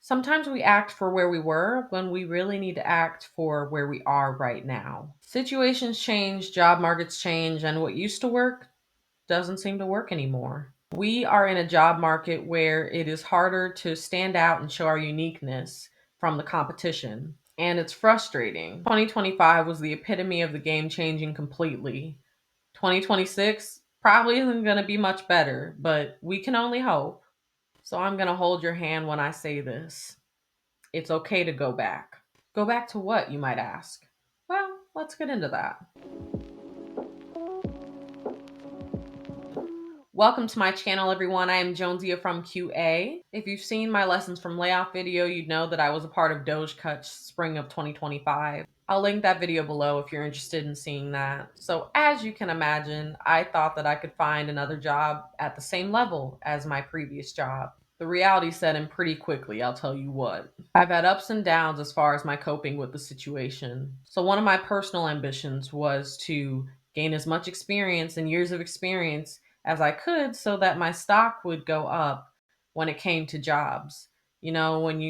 Sometimes we act for where we were when we really need to act for where we are right now. Situations change, job markets change, and what used to work doesn't seem to work anymore. We are in a job market where it is harder to stand out and show our uniqueness from the competition. And it's frustrating. 2025 was the epitome of the game changing completely. 2026 probably isn't going to be much better, but we can only hope. So I'm going to hold your hand when I say this. It's okay to go back. Go back to what, you might ask? Well, let's get into that. Welcome to my channel, everyone. I am Jonesia from QA. If you've seen my lessons from Layoff video, you'd know that I was a part of Dogecoin's spring of 2025. I'll link that video below if you're interested in seeing that. So as you can imagine, I thought that I could find another job at the same level as my previous job. The reality set in pretty quickly, I'll tell you what. I've had ups and downs as far as my coping with the situation. So one of my personal ambitions was to gain as much experience and years of experience as I could so that my stock would go up when it came to jobs. You know, when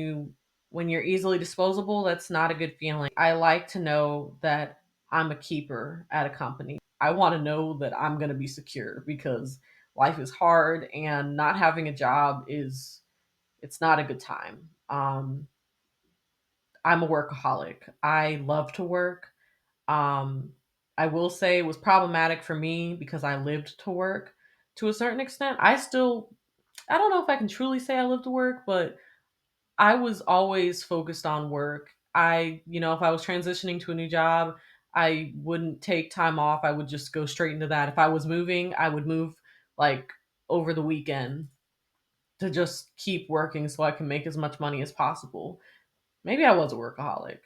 you're easily disposable, that's not a good feeling. I like to know that I'm a keeper at a company. I want to know that I'm going to be secure because life is hard and not having a job is it's not a good time. I'm a workaholic. I love to work. Um, I will say it was problematic for me because I lived to work to a certain extent. I don't know if I can truly say I lived to work, but I was always focused on work. If I was transitioning to a new job, I wouldn't take time off. I would just go straight into that. If I was moving, I would move like over the weekend to just keep working so I can make as much money as possible. Maybe I was a workaholic.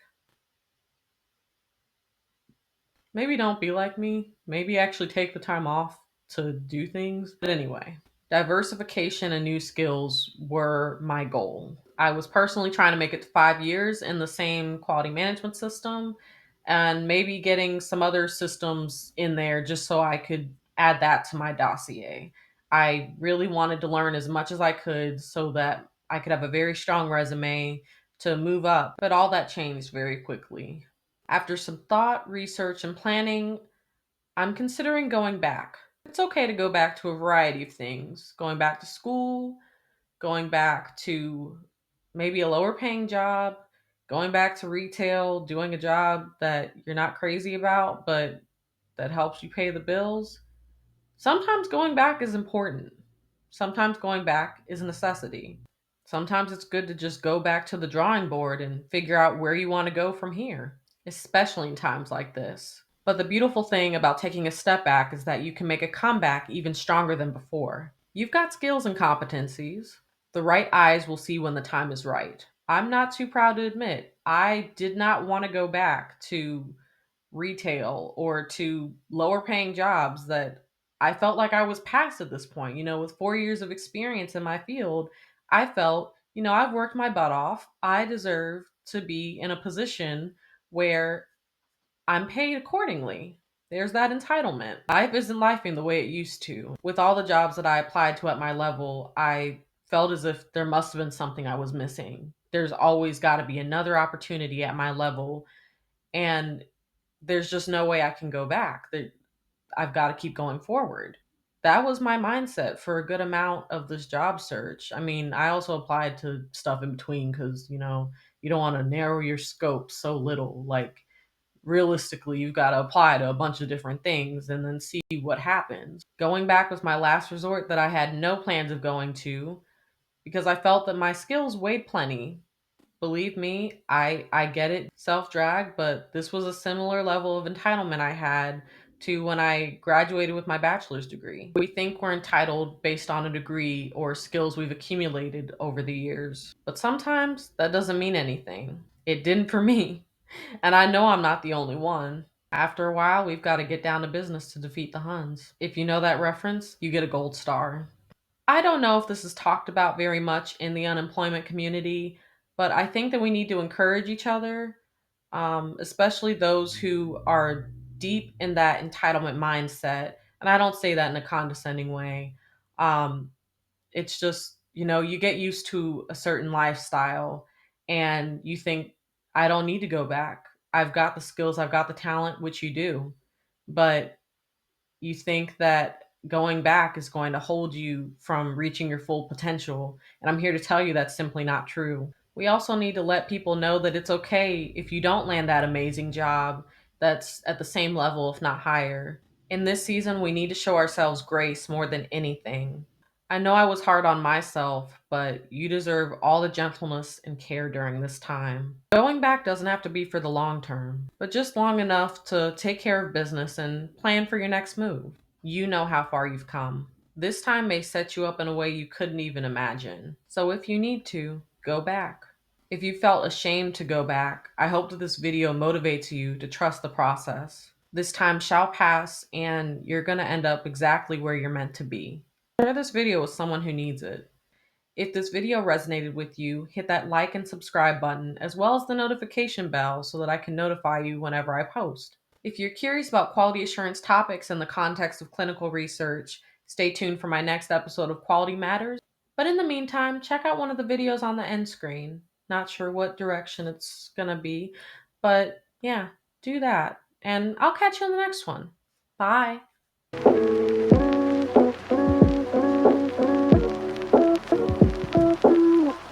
Maybe don't be like me. Maybe actually take the time off to do things. But anyway, diversification and new skills were my goal. I was personally trying to make it to 5 years in the same quality management system and maybe getting some other systems in there just so I could add that to my dossier. I really wanted to learn as much as I could so that I could have a very strong resume to move up, but all that changed very quickly. After some thought, research, and planning, I'm considering going back. It's okay to go back to a variety of things. Going back to school, going back to maybe a lower paying job, going back to retail, doing a job that you're not crazy about, but that helps you pay the bills. Sometimes going back is important. Sometimes going back is a necessity. Sometimes it's good to just go back to the drawing board and figure out where you want to go from here, especially in times like this. But the beautiful thing about taking a step back is that you can make a comeback even stronger than before. You've got skills and competencies. The right eyes will see when the time is right. I'm not too proud to admit, I did not want to go back to retail or to lower paying jobs that I felt like I was past at this point. With 4 years of experience in my field, I felt, I've worked my butt off. I deserve to be in a position where I'm paid accordingly. There's that entitlement. Life isn't lifing the way it used to. With all the jobs that I applied to at my level, I felt as if there must have been something I was missing. There's always got to be another opportunity at my level. And there's just no way I can go back. That I've got to keep going forward. That was my mindset for a good amount of this job search. I mean, I also applied to stuff in between because, you don't want to narrow your scope so little. Like, realistically, you've got to apply to a bunch of different things and then see what happens. Going back was my last resort that I had no plans of going to because I felt that my skills weighed plenty. Believe me, I get it, self drag, but this was a similar level of entitlement I had to when I graduated with my bachelor's degree. We think we're entitled based on a degree or skills we've accumulated over the years, but sometimes that doesn't mean anything. It didn't for me, and I know I'm not the only one. After a while, we've got to get down to business to defeat the Huns. If you know that reference, you get a gold star. I don't know if this is talked about very much in the unemployment community, but I think that we need to encourage each other, especially those who are deep in that entitlement mindset. And I don't say that in a condescending way. Um, it's just You get used to a certain lifestyle and you think, I don't need to go back. I've got the skills, I've got the talent, which you do. But you think that going back is going to hold you from reaching your full potential. And I'm here to tell you that's simply not true. We also need to let people know that it's okay if you don't land that amazing job that's at the same level, if not higher. In this season, we need to show ourselves grace more than anything. I know I was hard on myself, but you deserve all the gentleness and care during this time. Going back doesn't have to be for the long term, but just long enough to take care of business and plan for your next move. You know how far you've come. This time may set you up in a way you couldn't even imagine. So if you need to, go back. If you felt ashamed to go back, I hope that this video motivates you to trust the process. This time shall pass, and you're going to end up exactly where you're meant to be. Share this video with someone who needs it. If this video resonated with you, hit that like and subscribe button, as well as the notification bell so that I can notify you whenever I post. If you're curious about quality assurance topics in the context of clinical research, stay tuned for my next episode of Quality Matters. But in the meantime, check out one of the videos on the end screen. Not sure what direction it's gonna be, but yeah, do that. And I'll catch you in the next one. Bye.